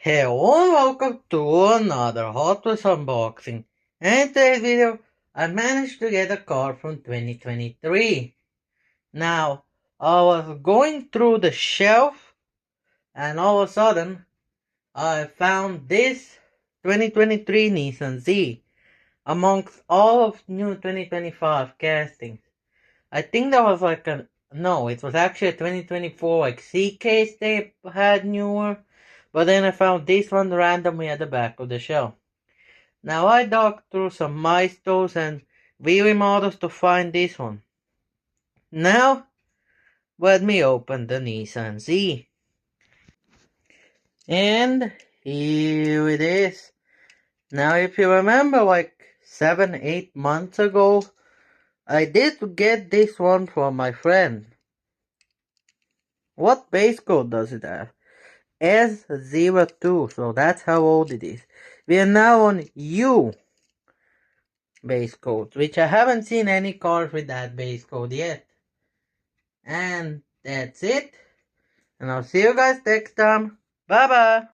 Hello and welcome to another Hot Wheels unboxing. And in today's video, I managed to get a car from 2023. Now, I was going through the shelf and all of a sudden, I found this 2023 Nissan Z amongst all of new 2025 castings. I think that was it was actually a 2024 C case they had newer. But then I found this one randomly at the back of the shelf. Now I dug through some milestones and remodels to find this one. Now, let me open the Nissan Z. And here it is. Now if you remember 7-8 months ago, I did get this one from my friend. What base code does it have? S02, so that's how old it is. We are now on U base code, which I haven't seen any cars with that base code yet. And that's it. And I'll see you guys next time. Bye bye.